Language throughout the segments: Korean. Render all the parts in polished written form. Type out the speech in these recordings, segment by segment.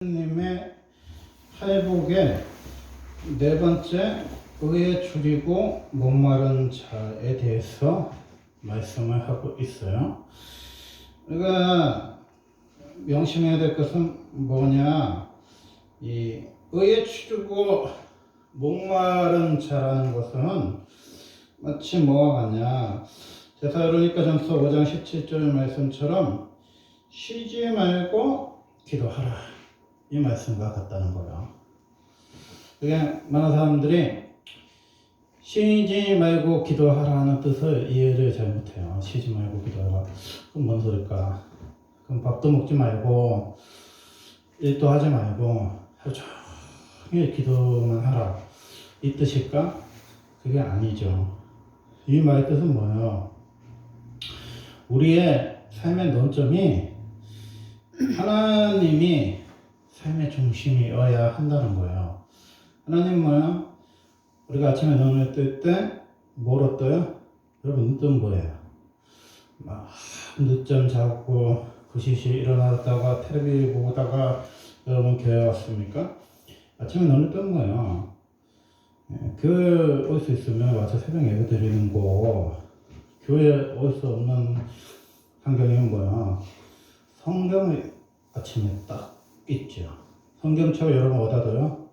님의 회복의 네 번째 의에 줄이고 목마른 자에 대해서 말씀을 하고 있어요. 우리가 명심해야 될 것은 뭐냐, 이 의에 줄이고 목마른 자라는 것은 마치 뭐와 같냐, 데살로니가전서 5장 17절 말씀처럼 쉬지 말고 기도하라, 이 말씀과 같다는 거예요. 그게 많은 사람들이 쉬지 말고 기도하라는 뜻을 이해를 잘 못해요. 쉬지 말고 기도하라. 그럼 뭔 소릴까? 그럼 밥도 먹지 말고 일도 하지 말고 하루 종일 기도만 하라, 이 뜻일까? 그게 아니죠. 이 말의 뜻은 뭐예요? 우리의 삶의 논점이 하나님이 삶의 중심이어야 한다는 거예요. 하나님 뭐예요? 우리가 아침에 눈을 뜰 때 뭐로 떠요? 여러분, 눈 뜨면 뭐예요? 막 늦잠 자고 부시시 일어났다가 텔레비전 보다가 여러분 교회 왔습니까? 아침에 눈을 뜨는 거예요. 교회 올 수 있으면 와서 새벽 예배 드리는 거. 교회 올 수 없는 환경이면 뭐야? 성경이 아침에 딱 있죠. 성경책 여러분 어디다 둬요?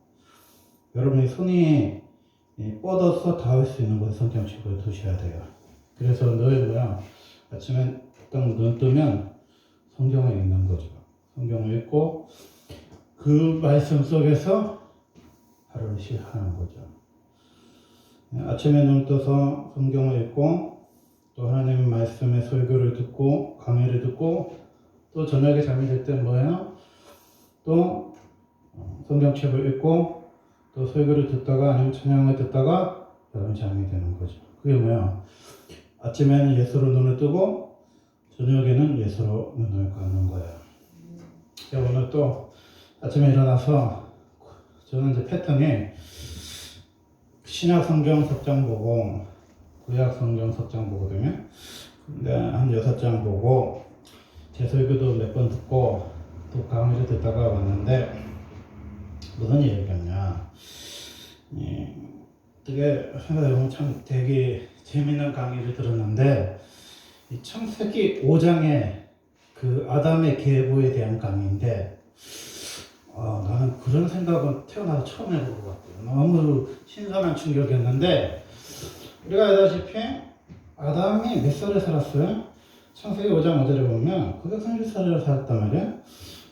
여러분이 손이 뻗어서 닿을 수 있는 곳에 성경책을 두셔야 돼요. 그래서 늘 뭐야? 아침에 딱 눈 뜨면 성경에 있는 거죠. 성경을 읽고 그 말씀 속에서 하루를 시작하는 거죠. 아침에 눈 떠서 성경을 읽고 또 하나님의 말씀의 설교를 듣고 강의를 듣고 또 저녁에 잠이 들 때 뭐예요? 또 성경책을 읽고 또 설교를 듣다가 아니면 찬양을 듣다가 여러분 잠이 드는 거죠. 그게 뭐야? 아침에는 예수로 눈을 뜨고 저녁에는 예수로 눈을 감는 거예요. 오늘 또 아침에 일어나서 저는 이제 패턴이 신약 성경 석장 보고 구약 성경 석장 보거든요. 근데 한 6장 보고 제 설교도 몇 번 듣고 또 강의를 듣다가 왔는데 무슨 얘기였냐, 되게 참 되게 재미있는 강의를 들었는데 이 창세기 5장의 그 아담의 계보에 대한 강의인데 나는 그런 생각은 태어나서 처음 해본 것 같아요. 너무 신선한 충격이었는데, 우리가 알다시피 아담이 몇 살을 살았어요? 창세기 5장 5절에 보면 930살을 살았단 말이에요.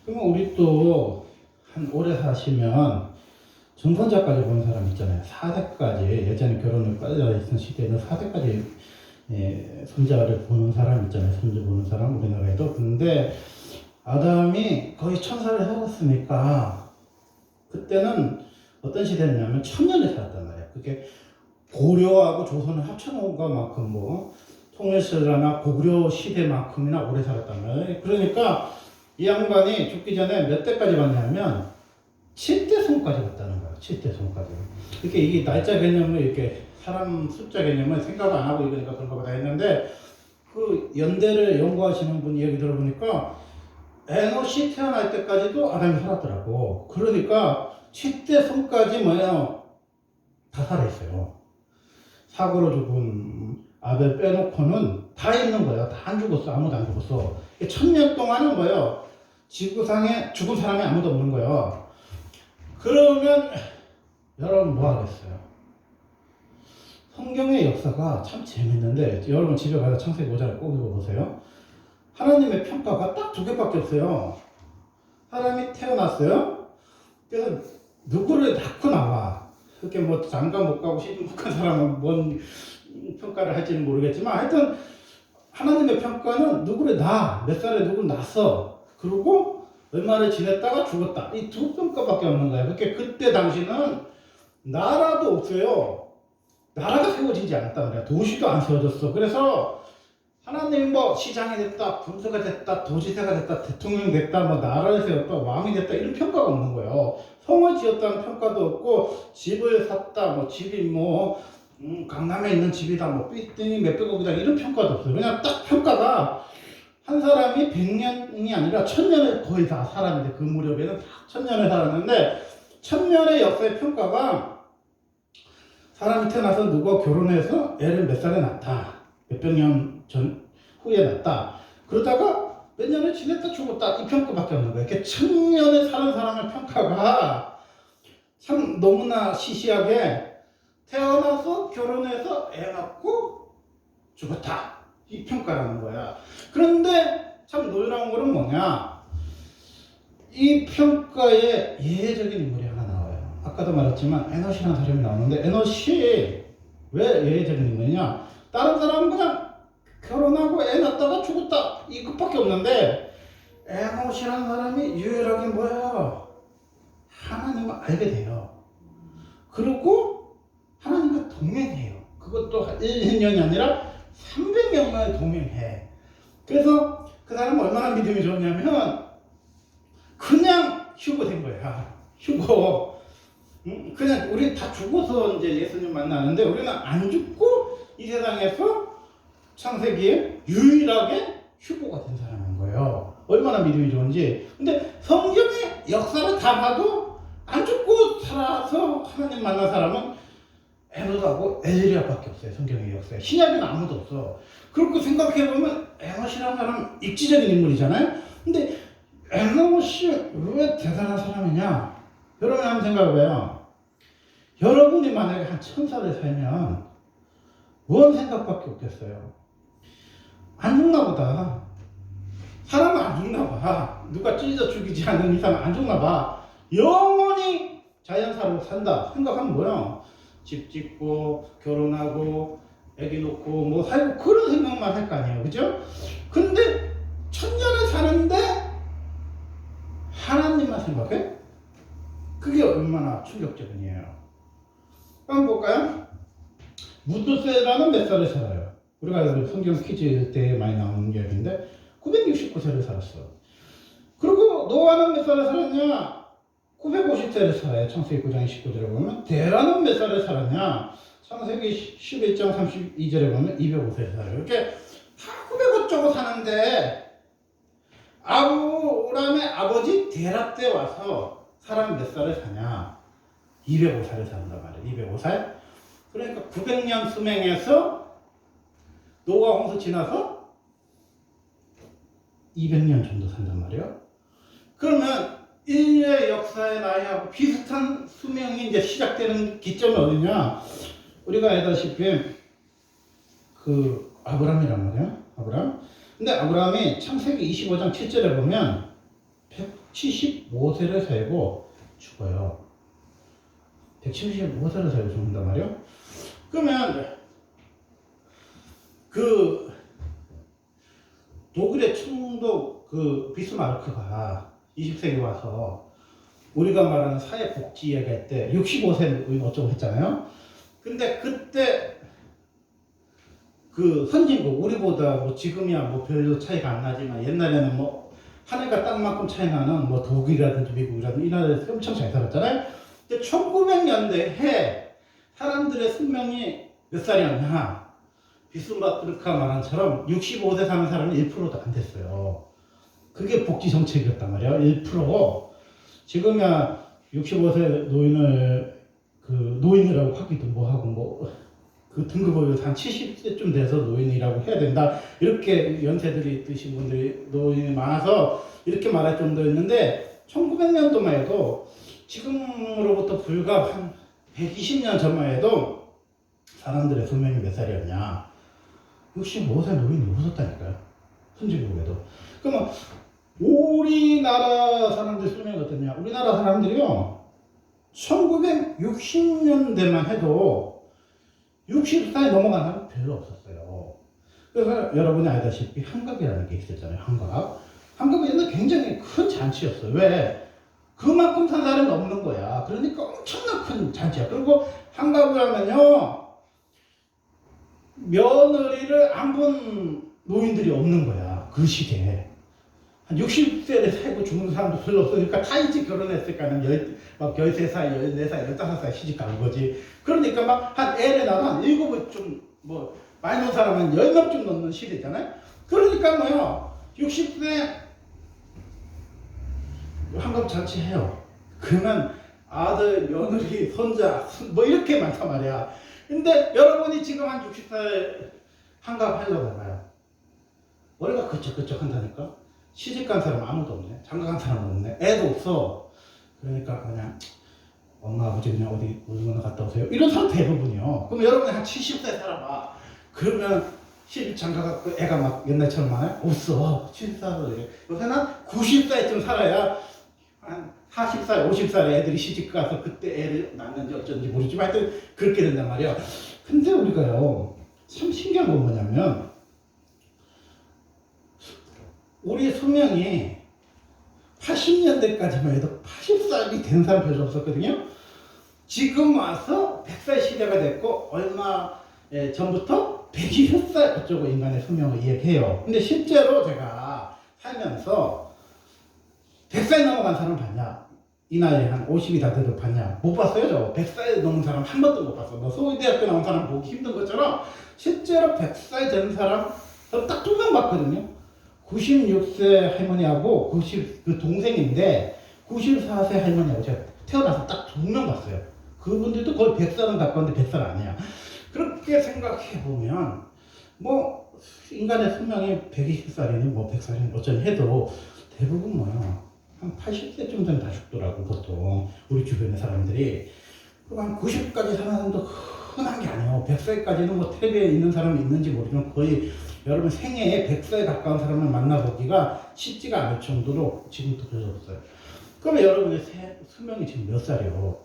그러면 우리 또 한 오래 사시면 중손자까지 본 사람 있잖아요. 4대까지, 예전에 결혼을 빨리 있던 시대에는 4대까지 손자를 보는 사람 있잖아요. 손주 보는 사람, 우리나라에도. 근데 아담이 거의 1000살을 살았으니까 그때는 어떤 시대였냐면 1000년을 살았단 말이에요. 그게 고려하고 조선을 합쳐놓은 것만큼 뭐 통일시대나 고구려 시대만큼이나 오래 살았단 말이에요. 그러니까 이 양반이 죽기 전에 몇 대까지 봤냐면 7대손까지 갔다는 거예요. 7대손까지. 이렇게 이게 날짜 개념을 이렇게 사람 숫자 개념을 생각 안 하고 이거니까 그런 거다 했는데, 그 연대를 연구하시는 분 얘기 들어보니까 에노시 태어날 때까지도 아담이 살았더라고. 그러니까 7대손까지 뭐야 다 살아있어요. 사고로 죽은 아벨 빼놓고는 다 있는 거예요. 다 안 죽었어. 아무도 안 죽었어. 1000년 동안은 뭐예요? 지구상에 죽은 사람이 아무도 없는 거예요. 그러면 여러분 뭐 하겠어요? 성경의 역사가 참 재밌는데, 여러분 집에 가서 창세기 5장을 꼭 읽어보세요. 하나님의 평가가 딱 2개밖에 없어요. 사람이 태어났어요. 그래서 누구를 낳고 나와. 그렇게 뭐 장가 못 가고 시집 못 간 사람은 뭔 평가를 할지는 모르겠지만, 하여튼 하나님의 평가는 누구를 낳아, 몇 살에 누구를 낳았어, 그리고 얼마를 지냈다가 죽었다, 이 2평가밖에 없는 거예요. 그렇게 그때 당시는 나라도 없어요. 나라가 세워지지 않았단 말이야. 도시도 안 세워졌어. 그래서 하나님 뭐 시장이 됐다, 군수가 됐다, 도지사가 됐다, 대통령 됐다, 뭐 나라를 세웠다, 왕이 됐다, 이런 평가가 없는 거예요. 성을 지었다는 평가도 없고, 집을 샀다, 뭐 집이 뭐 강남에 있는 집이다, 뭐 빌딩이 몇백억이다, 이런 평가도 없어요. 그냥 딱 평가가 한 사람이 100년이 아니라 1000년을 거의 다 살았는데, 그 무렵에는 다 1000년을 살았는데, 1000년의 역사의 평가가 사람이 태어나서 누가 결혼해서 애를 몇 살에 낳았다, 몇백 년 전 후에 낳았다, 그러다가 몇 년을 지냈다 죽었다, 이 평가밖에 없는 거예요. 이렇게 1000년을 사는 사람의 평가가 참 너무나 시시하게 태어나서 결혼해서 애 낳고 죽었다, 이 평가라는 거야. 그런데 참 놀라운 거는 뭐냐, 이 평가에 예외적인 인물이 하나 나와요. 아까도 말했지만 에노시라는 사람이 나오는데, 에노시 왜 예외적인 인물이냐, 다른 사람은 그냥 결혼하고 애 낳다가 죽었다, 이것밖에 없는데, 에노시라는 사람이 유일하게 뭐예요, 하나님을 알게 돼요. 그리고 하나님과 동행해요. 그것도 1, 2년이 아니라 300년만 동행해. 그래서 그 사람은 얼마나 믿음이 좋냐면, 그냥 휴고 된 거야. 휴고. 그냥 우리 다 죽어서 이제 예수님 만나는데, 우리는 안 죽고 이 세상에서 창세기에 유일하게 휴고가 된 사람인 거예요. 얼마나 믿음이 좋은지. 근데 성경의 역사를 다 봐도 안 죽고 살아서 하나님 만난 사람은 에노스하고 엘리야밖에 없어요. 성경의 역사에. 신약에는 아무도 없어. 그렇게 생각해보면 에노시라는 사람은 입지적인 인물이잖아요. 근데 에노시 왜 대단한 사람이냐? 여러분 한번 생각해봐요. 여러분이 만약에 한 1000살을 살면 뭔 생각밖에 없겠어요? 안 죽나 보다. 사람은 안 죽나 봐. 누가 찢어 죽이지 않는 이상 안 죽나 봐. 영원히 자연사로 산다 생각하면 뭐야? 집 짓고 결혼하고 애기 놓고 뭐 살고, 그런 생각만 할 거 아니에요, 그죠? 근데 1000년을 사는데 하나님만 생각해? 그게 얼마나 충격적이에요. 한번 볼까요? 무두세라는 몇 살을 살아요? 우리가 성경 퀴즈 때 많이 나오는 이야기인데 969세를 살았어. 그리고 노아는 몇 살을 살았냐? 950세를 살아요. 창세기 9장 29절에 보면. 데라는 몇 살을 살았냐? 창세기 11장 32절에 보면 205세를 살아요. 이렇게 다 900억 정도 사는데, 아브람의 아버지 데라 때 와서 사람 몇 살을 사냐? 205살을 산단 말이에요. 205살. 그러니까 900년 수명에서 노아 홍수 지나서 200년 정도 산단 말이에요. 그러면 인류의 역사의 나이하고 비슷한 수명이 이제 시작되는 기점이 어디냐? 우리가 알다시피 그 아브람이란 말이에요. 아브람. 근데 아브람이 창세기 25장 7절에 보면 175세를 살고 죽어요. 175세를 살고 죽는단 말이에요. 그러면 그 독일의 총독 그 비스마르크가 20세기 와서 우리가 말하는 사회복지 이야기할 때 65세 어쩌고 했잖아요. 근데 그때 그 선진국, 우리보다 뭐 지금이야 뭐 별로 차이가 안 나지만 옛날에는 뭐 하늘과 땅만큼 차이 나는 뭐 독일이라든지 미국이라든지 이 나라에서 엄청 잘 살았잖아요. 근데 1900년대에 사람들의 수명이 몇 살이었냐? 비스마르크가 말한처럼 65세 사는 사람은 1%도 안 됐어요. 그게 복지 정책이었단 말이에요. 1%. 지금이야 65세 노인을 그 노인이라고 하기도 뭐하고 뭐 그 등급을 한 70세쯤 돼서 노인이라고 해야 된다. 이렇게 연세들이 드신 분들이 노인이 많아서 이렇게 말할 정도였는데 1900년도만 해도 지금으로부터 불과 한 120년 전만 해도 사람들의 수명이 몇 살이었냐? 65세 노인이 없었다니까요. 선진국에도. 그러면 우리나라 사람들 수명이 어떠냐? 우리나라 사람들이요, 1960년대만 해도 60살이 넘어간 사람은 별로 없었어요. 그래서 여러분이 알다시피 한갑이라는 게 있었잖아요. 한갑. 한갑은 옛날에 굉장히 큰 잔치였어요. 왜? 그만큼 산 사람이 없는 거야. 그러니까 엄청난 큰 잔치야. 그리고 한갑을 하면요, 며느리를 안 본 노인들이 없는 거야. 그 시대에. 한 60세를 살고 죽는 사람도 별로 없으니까 다 일찍 결혼했으니까는 막 13살, 14살, 15살 시집 간 거지. 그러니까 막 한 애를 낳아 한 7을 좀 뭐 많이 놓은 사람은 10명쯤 놓는 시대잖아요. 그러니까 뭐요, 60세 환갑 잔치해요. 그러면 아들, 며느리, 손자 뭐 이렇게 많단 말이야. 근데 여러분이 지금 한 60살 환갑 하려고 해봐요. 머리가 그쩍그쩍 한다니까. 시집 간 사람 아무도 없네. 장가 간 사람 없네. 애도 없어. 그러니까 그냥 엄마 아버지 그냥 어디나 갔다 오세요. 이런 사람 대부분이요. 그럼 여러분이 한 70세 살아봐. 그러면 시집 장가 갔고 애가 막 옛날처럼 많아요? 없어. 70살 이래. 요새는 90살쯤 살아야 한 40살, 50살에 애들이 시집 가서 그때 애를 낳는지 어쩐지 모르지만 하여튼 그렇게 된단 말이야. 근데 우리가요, 참 신기한 건 뭐냐면, 우리의 수명이 80년대까지만 해도 80살이 된 사람 별로 없었거든요. 지금 와서 100살 시대가 됐고, 얼마 전부터 120살 어쩌고 인간의 수명을 이야기해요. 근데 실제로 제가 살면서 100살 넘어간 사람 봤냐? 이 나이에 한 50이 다 돼도 봤냐? 못 봤어요, 저. 100살 넘은 사람 한 번도 못 봤어. 뭐 서울대학교 나온 사람 보기 힘든 것처럼 실제로 100살 된 사람 딱 2명 봤거든요. 96세 할머니하고 그 동생인데 94세 할머니하고 제가 태어나서 딱 2명 봤어요. 그분들도 거의 100살은 가까운데 100살 아니야. 그렇게 생각해 보면 뭐 인간의 수명이 120살이니 뭐 100살이니 어쩌니 해도 대부분 뭐야 한 80세쯤 되면 다 죽더라고 보통 우리 주변의 사람들이. 그리고 한 90까지 사는 사람도 흔한 게 아니에요. 100살까지는 뭐 텔레비에 있는 사람이 있는지 모르지만 거의 여러분 생애에 100살 가까운 사람을 만나보기가 쉽지가 않을 정도로 지금도 별로 없어요. 그러면 여러분의 수명이 지금 몇 살이요?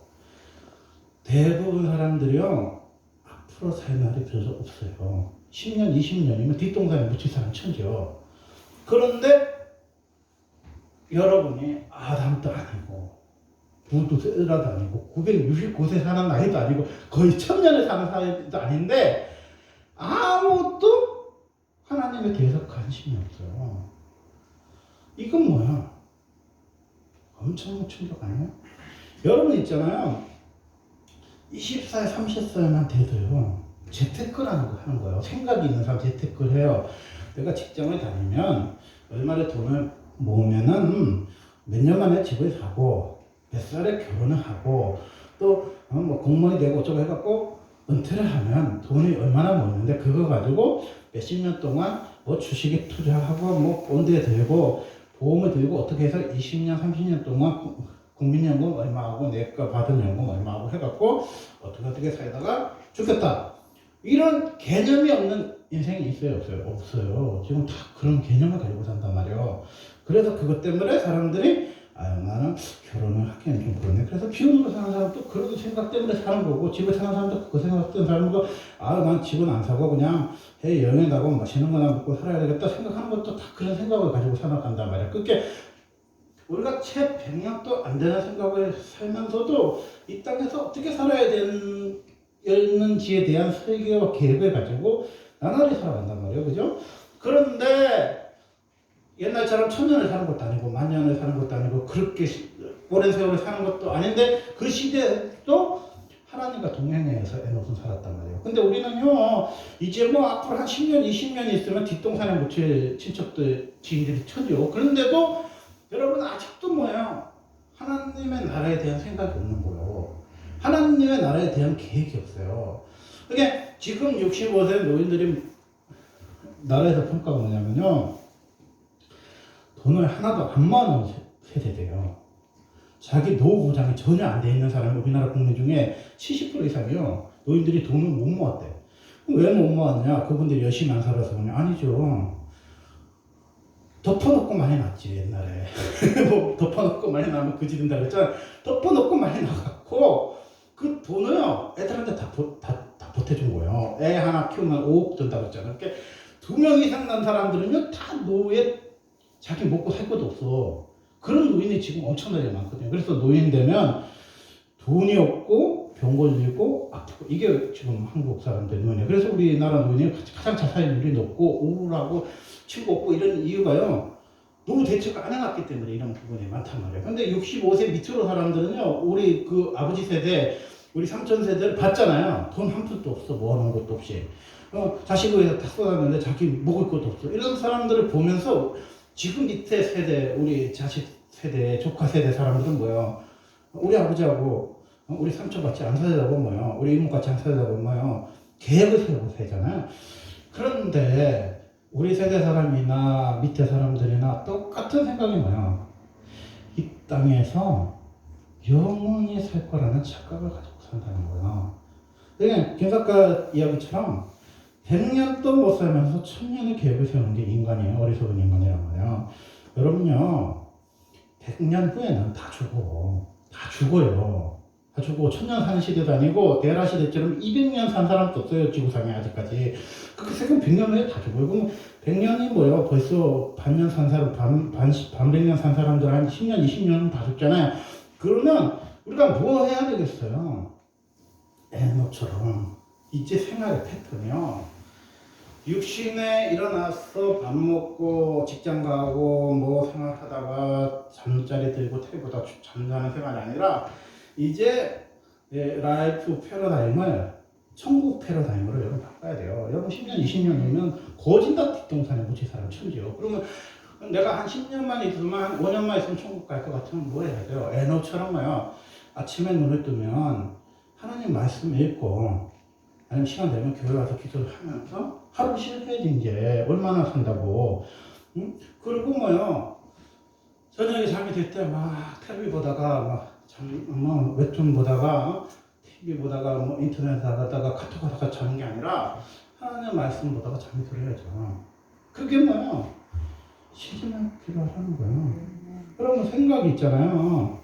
대부분 사람들이요 앞으로 살 날이 별로 없어요. 10년, 20년이면 뒷동산에 묻힐 사람 천지요. 그런데 여러분이 아담도 아니고 부두세라도 아니고 969세 사는 나이도 아니고 거의 1000년을 사는 나이도 아닌데 아무것도 하나님에 대해서 관심이 없어요. 이건 뭐야? 엄청 충격 아니에요? 여러분 있잖아요. 20살, 30살만 돼도요. 재테크라는 거 하는 거예요. 생각이 있는 사람 재테크를 해요. 내가 직장을 다니면 얼마나 돈을 모으면은 몇 년 만에 집을 사고 몇 살에 결혼을 하고 또 뭐 공무원이 되고 어쩌고 해갖고 은퇴를 하면 돈이 얼마나 모이는데 그거 가지고 몇십 년 동안 뭐 주식에 투자하고 뭐 본드에 들고 보험을 들고 어떻게 해서 20년, 30년 동안 국민연금 얼마하고 내가 받은 연금 얼마하고 해갖고 어떻게 살다가 죽겠다. 이런 개념이 없는 인생이 있어요, 없어요? 없어요. 지금 다 그런 개념을 가지고 산단 말이에요. 그래서 그것 때문에 사람들이 아유 나는 결혼을 하기엔 좀 그렇네. 그래서 비혼으로 사는 사람도 그런 생각 때문에 사는 거고 집에 사는 사람도 그 생각 때문에 사는 거고 아 난 집은 안 사고 그냥 해외 여행 가고 맛있는 거나 먹고 살아야 되겠다 생각하는 것도 다 그런 생각을 가지고 살아간단 말이야. 그게 우리가 채 100년도 안 되는 생각을 살면서도 이 땅에서 어떻게 살아야 되는지에 대한 설계와 계획을 가지고 나날이 살아간단 말이에요. 그죠? 그런데 옛날처럼 1000년을 사는 것도 아니고 10,000년을 사는 것도 아니고 그렇게 오랜 세월을 사는 것도 아닌데 그 시대도 하나님과 동행해서 에녹은 살았단 말이에요. 근데 우리는요 이제 뭐 앞으로 한 10년, 20년 있으면 뒷동산에 묻힐 친척들, 지인들이 쳐요. 그런데도 여러분 아직도 뭐예요? 하나님의 나라에 대한 생각이 없는 거예요. 하나님의 나라에 대한 계획이 없어요. 그러니까 지금 65세 노인들이 나라에서 평가가 뭐냐면요. 돈을 하나도 안 모아놓은 세대돼요. 자기 노후 보장이 전혀 안 돼 있는 사람이 우리나라 국민 중에 70% 이상이요. 노인들이 돈을 못 모았대. 왜 못 모았냐? 그분들이 열심히 안 살아서 그냥 아니죠. 덮어놓고 많이 났지 옛날에. 뭐 덮어놓고 많이 나면 그지 된다 그랬잖아. 덮어놓고 많이 나갔고 그 돈을요 애들한테 다 보태준 거예요. 애 하나 키우면 5억 든다고 했잖아. 그러니까 2명 이상 난 사람들은요 다 노후에 자기 먹고 살 것도 없어. 그런 노인이 지금 엄청나게 많거든요. 그래서 노인 되면 돈이 없고 병 걸리고 아프고 이게 지금 한국 사람들 노인이에요. 그래서 우리나라 노인이 가장 자살률이 높고 우울하고 친구 없고 이런 이유가요. 노후 대처가 안 해놨기 때문에 이런 부분이 많단 말이에요. 근데 65세 밑으로 사람들은요. 우리 그 아버지 세대 우리 삼촌 세대를 봤잖아요. 돈 한 푼도 없어. 모아놓은 것도 없이. 자식을 위해서 다 쏟았는데 자기 먹을 것도 없어. 이런 사람들을 보면서 지금 밑에 세대, 우리 자식 세대, 조카 세대 사람들은 뭐예요? 우리 아버지하고 우리 삼촌같이 안 살자고 뭐예요? 우리 이모같이 안 살자고 뭐예요? 계획을 세우고 살잖아요. 그런데 우리 세대 사람이나 밑에 사람들이나 똑같은 생각이 뭐예요? 이 땅에서 영원히 살 거라는 착각을 가지고 산다는 거예요. 그러니까 김 작가 이야기처럼 100년도 못 살면서 1000년의 계획을 세우는 게 인간이에요. 어리석은 인간이란 말이에요. 여러분요, 100년 후에는 다 죽어. 다 죽어요. 다 죽고 1000년 사는 시대도 아니고 데라 시대처럼 200년 산 사람도 없어요. 지구상에 아직까지. 그렇게 생각하면 100년 후에 다 죽어요. 그럼 100년이 뭐예요? 벌써 반년 산 사람, 반백년 산 사람들 한 10년, 20년은 다 죽잖아요. 그러면 우리가 뭐 해야 되겠어요? 에노처럼 이제 생활의 패턴이요. 육신에 일어나서 밥 먹고 직장 가고 뭐 생활하다가 잠자리 들고 테이블보다 잠자는 생활이 아니라 이제 라이프 패러다임을 천국 패러다임으로 여러분 바꿔야 돼요. 여러분 10년, 20년이면 거진다 뒷동산에 묻힐 사람 천지요. 그러면 내가 한 10년만 있으면 한 5년만 있으면 천국 갈 것 같으면 뭐 해야 돼요? 에너처럼요. 아침에 눈을 뜨면 하나님 말씀 읽고 아니면 시간 되면 교회 와서 기도를 하면서 하루 실패지 이제 얼마나 산다고. 응? 그리고 뭐요 저녁에 잠이 들 때 막 TV 보다가 뭐 웹툰 보다가 TV 보다가 뭐 인터넷 나가다가 카톡 하다가 자는 게 아니라 하나님 말씀 보다가 잠이 들어야죠. 그게 뭐요 쉬지 말고 기도하는 거예요. 여러분 생각이 있잖아요.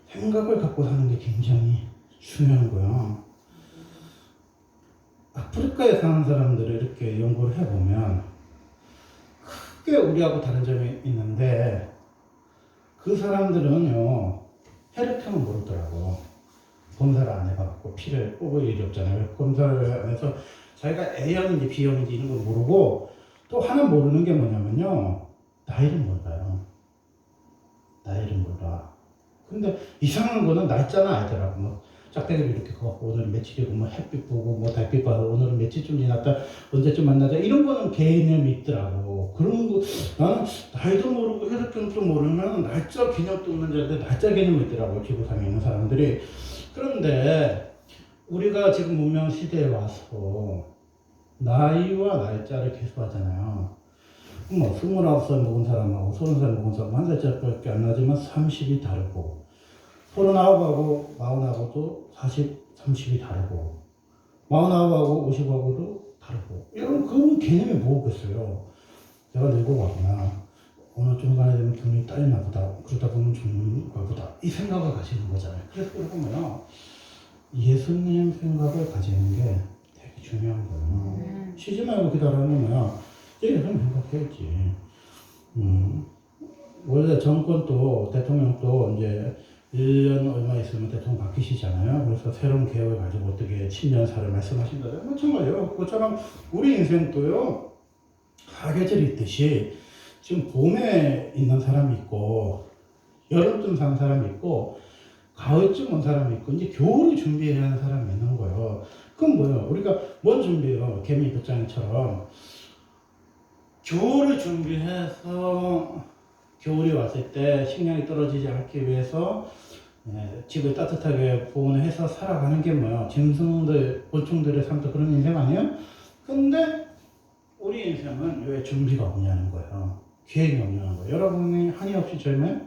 생각을 갖고 사는 게 굉장히 중요한 거예요. 아프리카에 사는 모습들을 이렇게 연구를 해보면 크게 우리하고 다른 점이 있는데 그 사람들은요 혈액형은 모르더라고. 검사를 안 해봐갖고 피를 뽑을 일이 없잖아요. 검사를 안 해서 자기가 A형인지 B형인지 이런 걸 모르고 또 하나 모르는 게 뭐냐면요 나이를 몰라요. 나이를 몰라. 근데 이상한 거는 날짜는 알더라고. 뭐 짝대기를 이렇게 갖고 오늘은 며칠이고 뭐 햇빛 보고 뭐 달빛 봐서 오늘은 며칠쯤 지났다 언제쯤 만나자 이런 거는 개념이 있더라고. 그런 거 나는 나이도 모르고 혈액형도 모르면 날짜 개념도 없는 자인데 날짜 개념이 있더라고 지구상에 있는 사람들이. 그런데 우리가 지금 문명 시대에 와서 나이와 날짜를 계수하잖아요. 뭐 29살 먹은 사람하고 30살 먹은 사람 한 살짜리밖에 안 나지만 30이 다르고 39하고 40하고도 40, 30이 다르고 49하고 50하고도 다르고 이런 그런 개념이 뭐겠어요. 내가 늙어가거나 어느 중간에 되면 돈이 딸리나 보다 그러다 보면 죽는가 보다 이 생각을 가지는 거잖아요. 그래서 그러면 예수님 생각을 가지는 게 되게 중요한 거예요. 쉬지 말고 기다리는 거야. 예수님 생각해야지. 원래 정권도 대통령도 이제 1년 얼마 있으면 대통령 바뀌시잖아요. 그래서 새로운 계획을 가지고 어떻게 10년 살을 말씀하신다고요. 마찬가지예요. 그것처럼 우리 인생도요. 사계절이 있듯이 지금 봄에 있는 사람이 있고 여름쯤 사는 사람이 있고 가을쯤 온 사람이 있고 이제 겨울을 준비해야 하는 사람이 있는 거예요. 그럼 뭐예요? 우리가 뭔 준비해요? 개미 돛장이처럼 겨울을 준비해서 겨울이 왔을 때 식량이 떨어지지 않기 위해서 집을 따뜻하게 보온해서 살아가는 게 뭐야? 짐승들, 곤충들의 삶도 그런 인생 아니에요? 근데 우리 인생은 왜 준비가 없냐는 거예요. 계획이 없냐는 거예요. 여러분이 한이 없이 젊어요?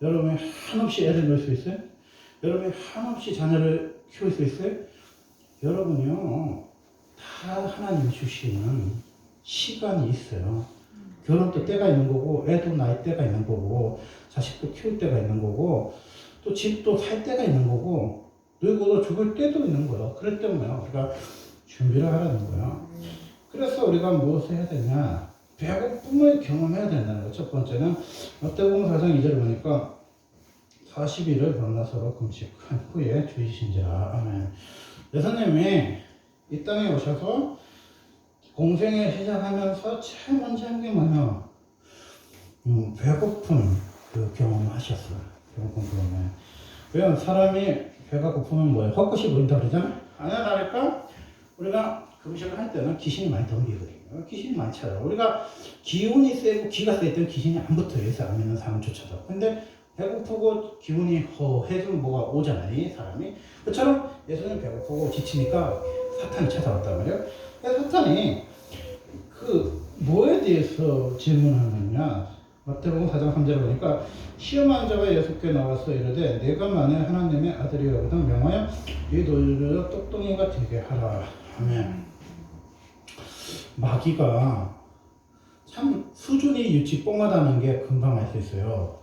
여러분이 한없이 애를 낳을 수 있어요? 여러분이 한없이 자녀를 키울 수 있어요? 여러분이요 다 하나님이 주시는 시간이 있어요. 결혼도 때가 있는 거고 애도 낳을 때가 있는 거고 자식도 키울 때가 있는 거고 또 집도 살 때가 있는 거고 늙어도 죽을 때도 있는 거예요. 그렇기 때문에 우리가 준비를 하라는 거예요. 그래서 우리가 무엇을 해야 되냐 배고픔을 경험해야 된다는 거예요. 첫 번째는 마태복음 4장 2절을 보니까 40일을 밤낮으로 금식한 후에 주이신지라. 아멘. 예수님이 이 땅에 오셔서 공생에 시작하면서 제일 먼저 한 게 뭐냐? 배고픔 그 경험을 하셨어요. 배고픔 경험을. 왜냐면 사람이 배가 고프면 뭐예요? 헛것이 보인다 그러잖아요? 아니야, 다를까? 우리가 금식을 할 때는 귀신이 많이 덤비거든요. 귀신이 많이 찾아요. 우리가 기운이 세고 기가 세 때는 귀신이 안 붙어요. 예수 안 믿는 사람조차도. 근데 배고프고 기운이 허해지면 뭐가 오잖아요. 이 사람이. 그처럼 예수는 배고프고 지치니까 사탄이 찾아왔단 말이에요. 사탄이 그 뭐에 대해서 질문하느냐. 마태복음 4장 3절에 보니까 시험한 자가 예수께 나와서 이르되 내가 만일 하나님의 아들이거든 명하여 이 돌을 똑똑이가 되게 하라 하면 마귀가 참 수준이 유치 뽕하다는 게 금방 알 수 있어요.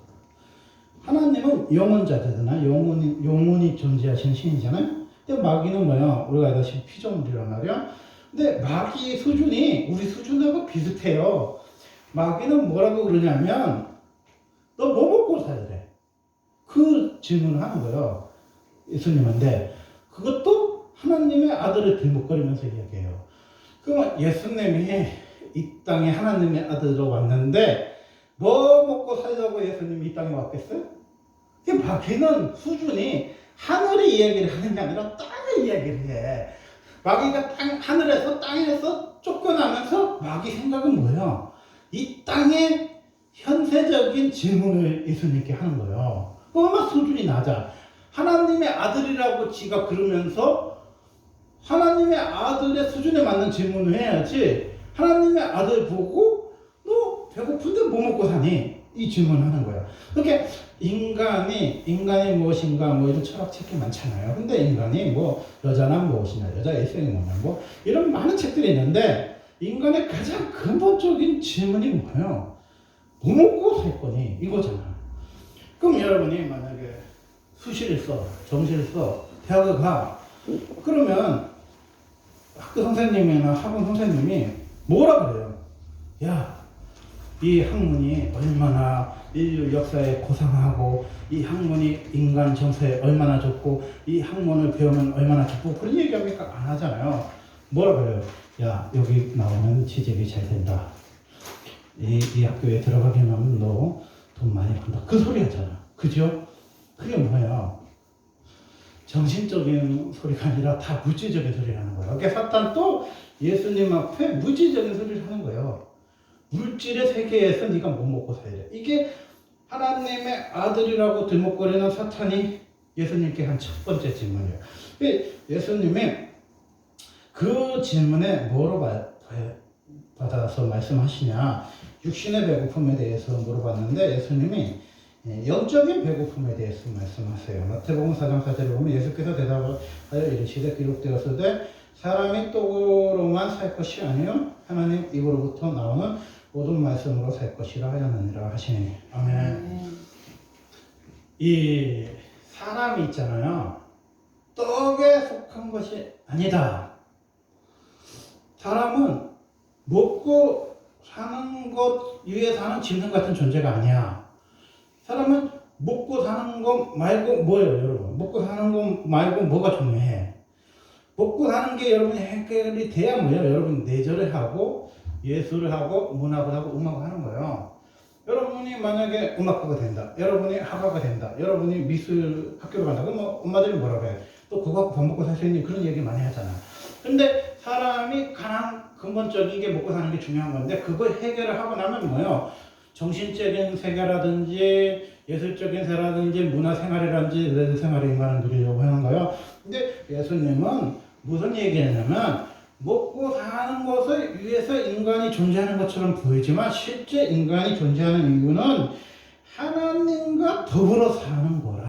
하나님은 영원자잖아. 영원히 존재하시는 신이잖아요. 근데 마귀는 뭐야? 우리가 알다시피 피조물이란 말이야. 근데 마귀의 수준이 우리 수준하고 비슷해요. 마귀는 뭐라고 그러냐면 너 뭐 먹고 살래? 그 질문을 하는 거예요. 예수님한테. 그것도 하나님의 아들을 들먹거리면서 이야기해요. 그러면 예수님이 이 땅에 하나님의 아들로 왔는데 뭐 먹고 살려고 예수님이 이 땅에 왔겠어요? 마귀는 수준이 하늘의 이야기를 하는 게 아니라 땅의 이야기를 해. 마귀가 하늘에서 땅에서 쫓겨나면서 마귀 생각은 뭐예요? 이 땅의 현세적인 질문을 예수님께 하는 거예요. 얼마나 수준이 낮아. 하나님의 아들이라고 지가 그러면서 하나님의 아들의 수준에 맞는 질문을 해야지. 하나님의 아들 보고 너 배고픈데 뭐 먹고 사니? 이 질문을 하는 거예요. 그렇게 인간이 무엇인가 뭐 이런 철학 책이 많잖아요. 근데 인간이 뭐 여자란 무엇이냐, 여자의 일생이 뭐냐, 뭐 이런 많은 책들이 있는데 인간의 가장 근본적인 질문이 뭐예요? 뭐 먹고 살 거니? 이거잖아. 그럼 여러분이 만약에 수시를 써, 정시를 써, 대학을 가. 그러면 학교 선생님이나 학원 선생님이 뭐라 그래요? 야, 이 학문이 얼마나 인류 역사에 고상하고 이 학문이 인간 정서에 얼마나 좋고 이 학문을 배우면 얼마나 좋고 그런 얘기합니까? 안 하잖아요. 뭐라 그래요? 야, 여기 나오면 취직이 잘 된다. 이 학교에 들어가기만 하면 너 돈 많이 번다. 그 소리 하잖아. 그죠? 그게 뭐야? 정신적인 소리가 아니라 다 물질적인 소리를 하는 거예요. 그러니까 사탄도 예수님 앞에 물질적인 소리를 하는 거예요. 물질의 세계에서 네가 뭐 먹고 살아야 돼. 이게 하나님의 아들이라고 들먹거리는 사탄이 예수님께 한 첫 번째 질문이에요. 예수님이 그 질문에 뭐로 받아서 말씀하시냐. 육신의 배고픔에 대해서 물어봤는데 예수님이 영적인 배고픔에 대해서 말씀하세요. 마태복음 4장 4절에 보면 예수께서 대답하여 이르시되 기록되었으되 사람이 떡으로만 살 것이 아니요 하나님 입으로부터 나오는 모든 말씀으로 살 것이라 하였느니라 하시니. 아멘. 이 사람이 있잖아요. 떡에 속한 것이 아니다. 사람은 먹고 사는 것 위에 사는 짐승 같은 존재가 아니야. 사람은 먹고 사는 것 말고 뭐예요, 여러분? 먹고 사는 것 말고 뭐가 중요해? 먹고 사는 게 여러분이 해결이 돼야 뭐예요? 여러분 내절을 하고 예술을 하고 문학을 하고 음악을 하는 거예요. 여러분이 만약에 음악가가 된다. 여러분이 학과가 된다. 여러분이 미술 학교를 간다. 그럼 뭐 엄마들이 뭐라고 해? 또 그거 갖고 밥 먹고 살 수 있니? 그런 얘기 많이 하잖아. 근데 사람이 가장 근본적인 게 먹고 사는 게 중요한 건데 그걸 해결을 하고 나면 뭐예요? 정신적인 세계라든지 예술적인 세라든지 문화생활이라든지 이런 생활을 인간은 누리려고 하는 거예요. 근데 예수님은 무슨 얘기냐면 먹고 사는 것을 위해서 인간이 존재하는 것처럼 보이지만 실제 인간이 존재하는 이유는 하나님과 더불어 사는